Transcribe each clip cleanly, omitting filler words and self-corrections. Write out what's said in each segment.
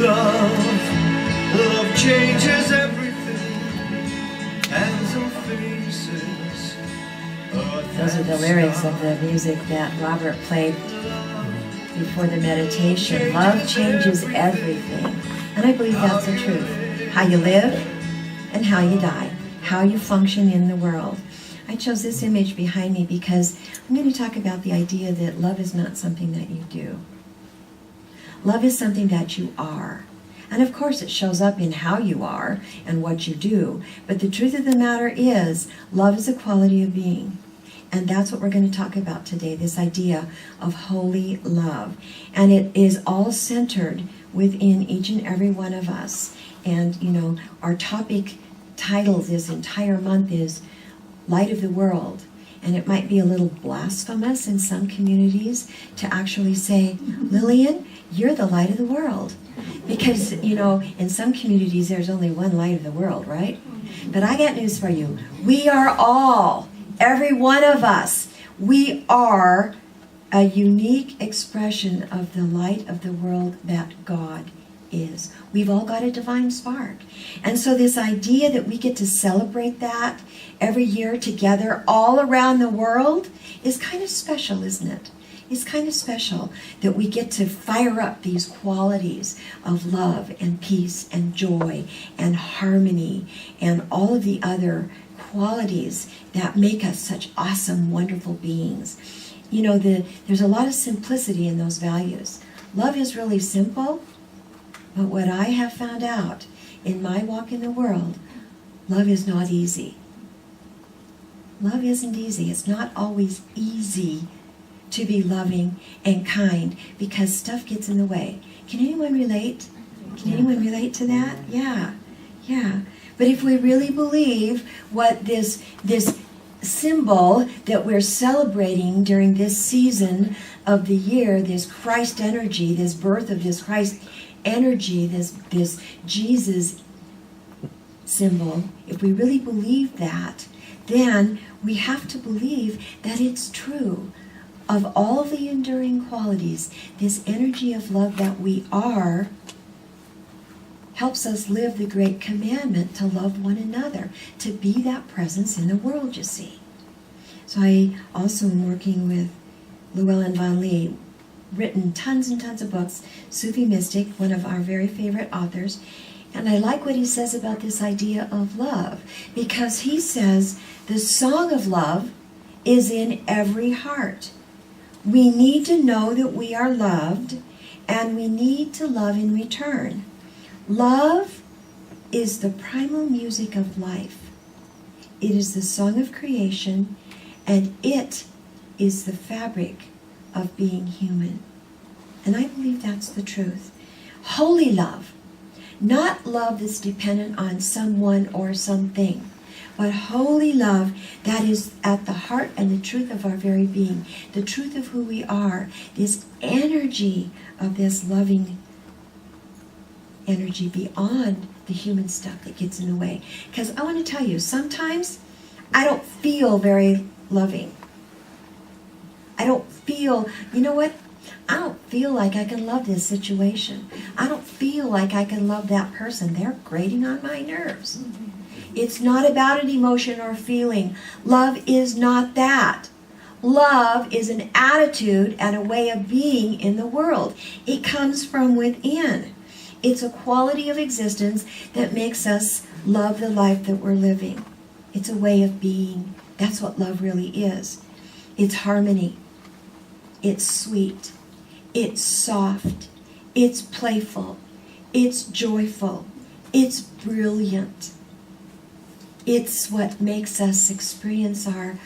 Love changes everything. Hands and faces. Those are the lyrics of the music that Robert played before the meditation. Love changes everything. And I believe that's the truth. How you live and how you die. How you function in the world. I chose this image behind me because I'm going to talk about the idea that love is not something that you do. Love is something that you are. And of course it shows up in how you are and what you do. But the truth of the matter is, love is a quality of being. And that's what we're going to talk about today, this idea of holy love. And it is all centered within each and every one of us. And, you know, our topic title this entire month is Light of the World. And it might be a little blasphemous in some communities to actually say, Lillian, you're the light of the world. Because, you know, in some communities there's only one light of the world, right? But I got news for you. We are all, every one of us, we are a unique expression of the light of the world that God is. We've all got a divine spark. And so this idea that we get to celebrate that every year together all around the world is kind of special, isn't it? It's kind of special that we get to fire up these qualities of love and peace and joy and harmony and all of the other qualities that make us such awesome, wonderful beings. You know, there's a lot of simplicity in those values. Love is really simple, but what I have found out in my walk in the world, love is not easy. Love isn't easy. It's not always easy to be loving and kind because stuff gets in the way. Can anyone relate? Can anyone relate to that? Yeah. But if we really believe what this symbol that we're celebrating during this season of the year, this Christ energy, this birth of this Christ energy, this Jesus symbol, if we really believe that, then we have to believe that it's true. Of all the enduring qualities, this energy of love that we are helps us live the great commandment to love one another, to be that presence in the world, you see. So I also am working with Llewellyn Van Lee, written tons and tons of books, Sufi mystic, one of our very favorite authors. And I like what he says about this idea of love, because he says the song of love is in every heart. We need to know that we are loved, and we need to love in return. Love is the primal music of life. It is the song of creation, and it is the fabric of being human. And I believe that's the truth. Holy love, not love that's dependent on someone or something, but holy love that is at the heart and the truth of our very being, the truth of who we are, this energy of this loving energy beyond the human stuff that gets in the way. Because I want to tell you, sometimes I don't feel very loving. I don't feel, you know what? I don't feel like I can love this situation. I don't feel like I can love that person. They're grating on my nerves. It's not about an emotion or feeling. Love is not that. Love is an attitude and a way of being in the world. It comes from within. It's a quality of existence that makes us love the life that we're living. It's a way of being. That's what love really is. It's harmony. It's sweet. It's soft. It's playful. It's joyful. It's brilliant. It's what makes us experience our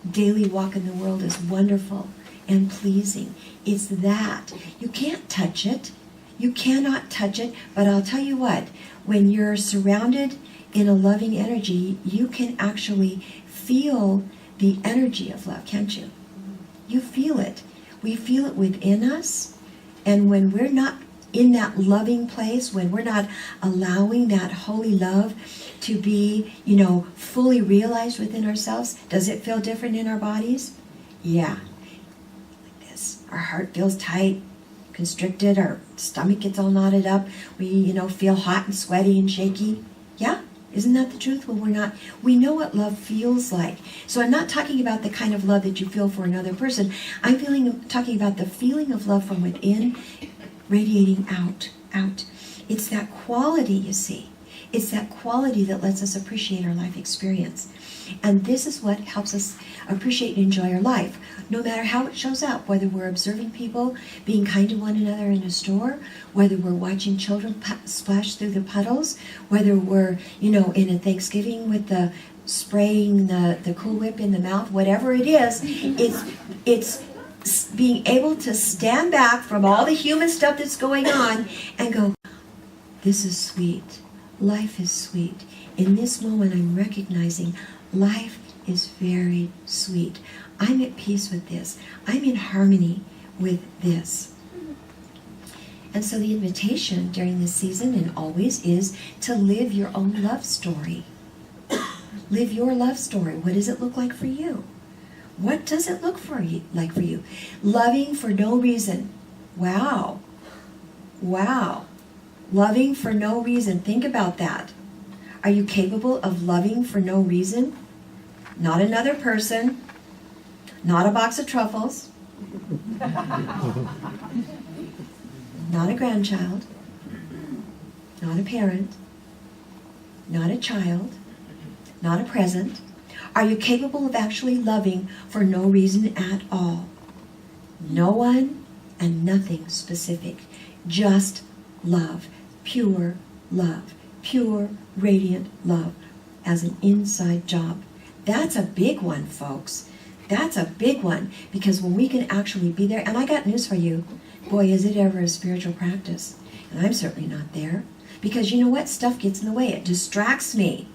daily walk in the world as wonderful and pleasing. It's that. You can't touch it. You cannot touch it. But I'll tell you what, when you're surrounded in a loving energy, you can actually feel the energy of love, can't you? You feel it. We feel it within us. And when we're not in that loving place, when we're not allowing that holy love to be, fully realized within ourselves, does it feel different in our bodies? Yeah. Like this. Our heart feels tight. constricted, our stomach gets all knotted up, we, feel hot and sweaty and shaky. Yeah? Isn't that the truth? Well, we know what love feels like. So I'm not talking about the kind of love that you feel for another person. I'm talking about the feeling of love from within, radiating out. It's that quality, you see. It's that quality that lets us appreciate our life experience. And this is what helps us appreciate and enjoy our life, no matter how it shows up, whether we're observing people, being kind to one another in a store, whether we're watching children splash through the puddles, whether we're, in a Thanksgiving with the spraying the Cool Whip in the mouth, whatever it is, it's being able to stand back from all the human stuff that's going on and go, this is sweet. Life is sweet. In this moment, I'm recognizing life is very sweet. I'm at peace with this. I'm in harmony with this. And so the invitation during this season and always is to live your own love story. Live your love story. What does it look like for you? What does it look like for you? Loving for no reason. Wow. Loving for no reason. Think about that. Are you capable of loving for no reason? Not another person. Not a box of truffles. Not a grandchild. Not a parent. Not a child. Not a present. Are you capable of actually loving for no reason at all? No one and nothing specific. Just love. Pure love. Pure, radiant love as an inside job. That's a big one, folks. That's a big one, because when we can actually be there, and I got news for you, boy, is it ever a spiritual practice. And I'm certainly not there, because you know what? Stuff gets in the way. It distracts me.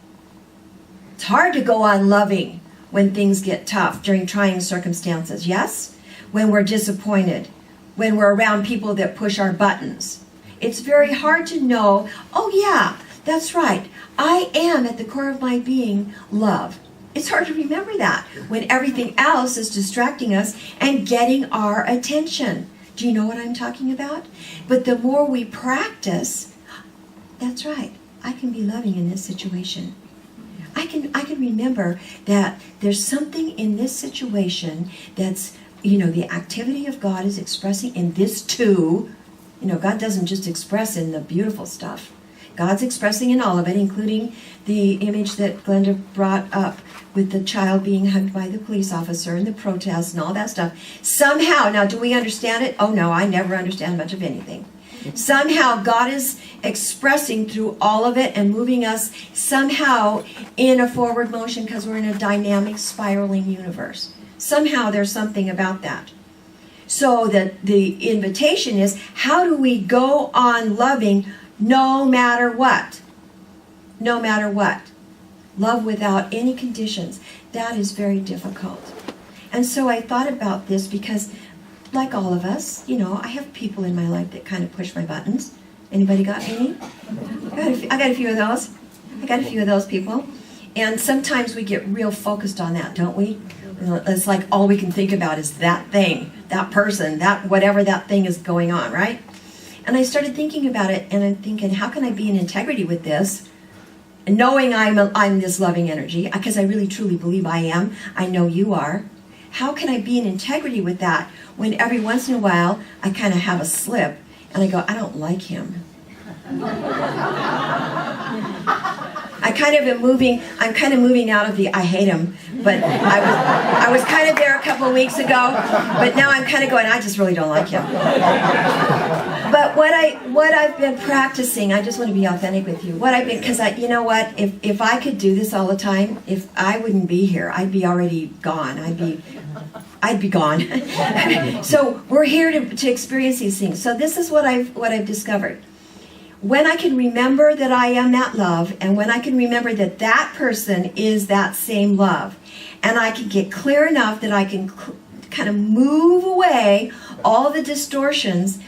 It's hard to go on loving when things get tough during trying circumstances, yes? When we're disappointed, when we're around people that push our buttons. It's very hard to know, oh yeah, that's right, I am at the core of my being love. It's hard to remember that when everything else is distracting us and getting our attention. Do you know what I'm talking about? But the more we practice, that's right, I can be loving in this situation. I can remember that there's something in this situation that's, the activity of God is expressing in this too. God doesn't just express in the beautiful stuff. God's expressing in all of it, including the image that Glenda brought up with the child being hugged by the police officer and the protests and all that stuff. Somehow, now do we understand it? Oh no, I never understand much of anything. Somehow God is expressing through all of it and moving us somehow in a forward motion, because we're in a dynamic, spiraling universe. Somehow there's something about that. So the invitation is, how do we go on loving no matter what? No matter what. Love without any conditions. That is very difficult. And so I thought about this because, like all of us, I have people in my life that kind of push my buttons. Anybody got any? I got a few of those. I got a few of those people. And sometimes we get real focused on that, don't we? It's like all we can think about is that thing, that person, that whatever that thing is going on, right? And I started thinking about it, and I'm thinking, how can I be in integrity with this? And knowing I'm this loving energy, because I really truly believe I am. I know you are. How can I be in integrity with that when every once in a while I kind of have a slip and I go, I don't like him. I'm kind of moving out of the I hate him, but I was kind of there a couple of weeks ago, but now I'm kind of going, I just really don't like him. But what I've been practicing, I just want to be authentic with you. Because you know what? If I could do this all the time, if I wouldn't be here, I'd be already gone. I'd be gone. So we're here to experience these things. So this is what I've discovered. When I can remember that I am that love, and when I can remember that that person is that same love, and I can get clear enough that I can kind of move away all the distortions,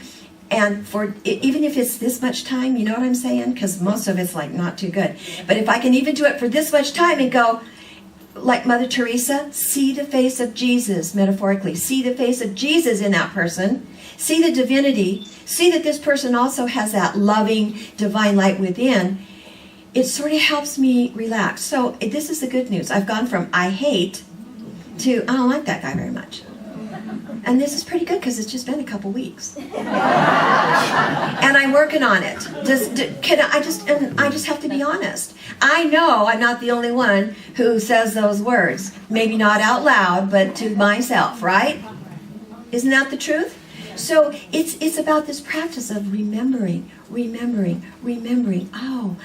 and for even if it's this much time, you know what I'm saying? Because most of it's like not too good. But if I can even do it for this much time and go, like Mother Teresa, see the face of Jesus, metaphorically. See the face of Jesus in that person. see the divinity, see that this person also has that loving divine light within, it sort of helps me relax. So this is the good news. I've gone from I hate to I don't like that guy very much. And this is pretty good because it's just been a couple weeks. And I'm working on it. I just have to be honest. I know I'm not the only one who says those words. Maybe not out loud, but to myself, right? Isn't that the truth? So it's about this practice of remembering. Oh,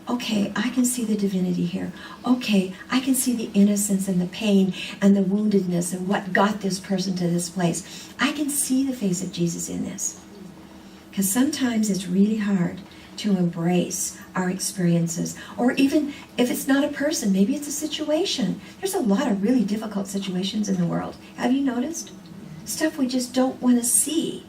okay, I can see the divinity here. Okay, I can see the innocence and the pain and the woundedness and what got this person to this place. I can see the face of Jesus in this. Because sometimes it's really hard to embrace our experiences. Or even if it's not a person, maybe it's a situation. There's a lot of really difficult situations in the world. Have you noticed? Stuff we just don't want to see.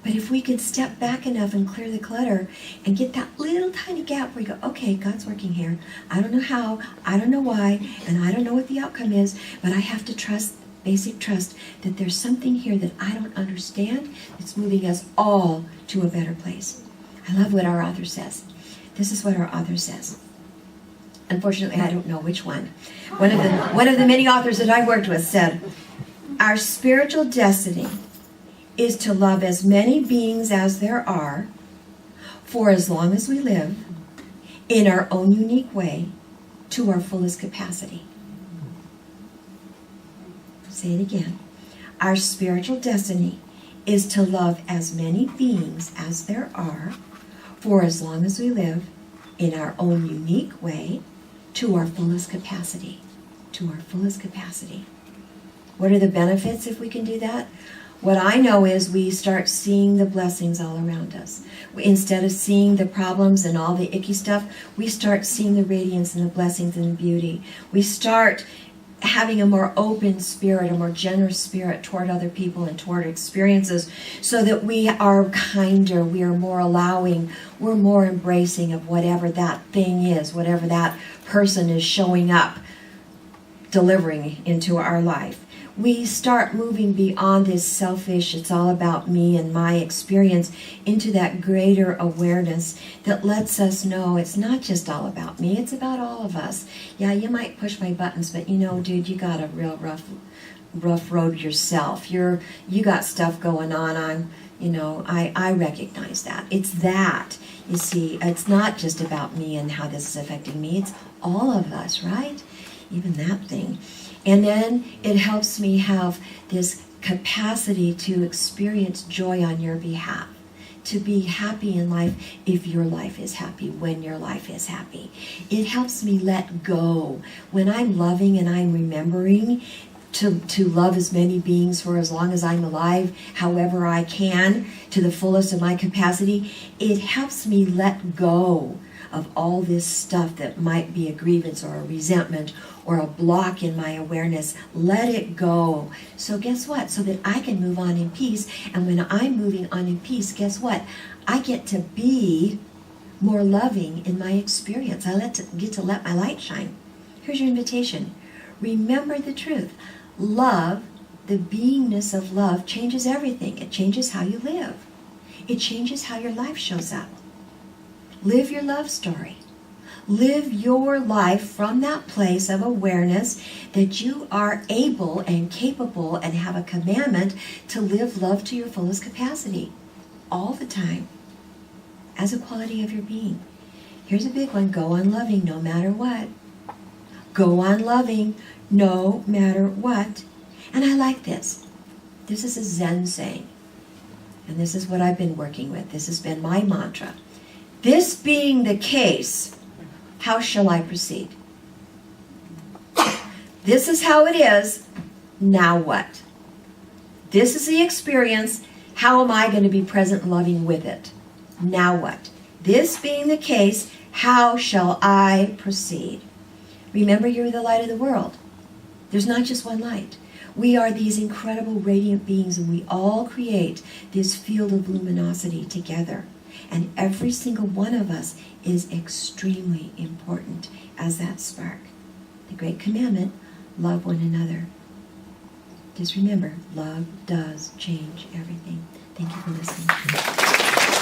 But if we could step back enough and clear the clutter and get that little tiny gap where you go, okay, God's working here. I don't know how, I don't know why, and I don't know what the outcome is, but I have to trust, basic trust, that there's something here that I don't understand that's moving us all to a better place. I love what our author says. This is what our author says. Unfortunately, I don't know which one. One of the many authors that I worked with said, our spiritual destiny is to love as many beings as there are, for as long as we live, in our own unique way, to our fullest capacity. Say it again. Our spiritual destiny is to love as many beings as there are, for as long as we live, in our own unique way, to our fullest capacity. To our fullest capacity. What are the benefits if we can do that? What I know is we start seeing the blessings all around us. Instead of seeing the problems and all the icky stuff, we start seeing the radiance and the blessings and the beauty. We start having a more open spirit, a more generous spirit toward other people and toward experiences, so that we are kinder, we are more allowing, we're more embracing of whatever that thing is, whatever that person is showing up, delivering into our life. We start moving beyond this selfish, it's all about me and my experience, into that greater awareness that lets us know it's not just all about me, it's about all of us. Yeah, you might push my buttons, but you know, dude, you got a real rough road yourself. You got stuff going on, you know, I recognize that. It's that, you see, it's not just about me and how this is affecting me, it's all of us, right? Even that thing. And then it helps me have this capacity to experience joy on your behalf, to be happy in life if your life is happy, when your life is happy. It helps me let go. When I'm loving and I'm remembering to love as many beings for as long as I'm alive, however I can, to the fullest of my capacity, it helps me let go of all this stuff that might be a grievance or a resentment or a block in my awareness. Let it go. So guess what? So that I can move on in peace. And when I'm moving on in peace, guess what? I get to be more loving in my experience. I get to let my light shine. Here's your invitation. Remember the truth. Love, the beingness of love, changes everything. It changes how you live. It changes how your life shows up. Live your love story. Live your life from that place of awareness that you are able and capable and have a commandment to live love to your fullest capacity all the time as a quality of your being. Here's a big one. Go on loving no matter what. Go on loving no matter what. And I like this. This is a Zen saying. And this is what I've been working with. This has been my mantra. This being the case, how shall I proceed? This is how it is. Now what? This is the experience. How am I going to be present and loving with it? Now what? This being the case, how shall I proceed? Remember, you're the light of the world. There's not just one light. We are these incredible radiant beings, and we all create this field of luminosity together. And every single one of us is extremely important as that spark. The great commandment, love one another. Just remember, love does change everything. Thank you for listening.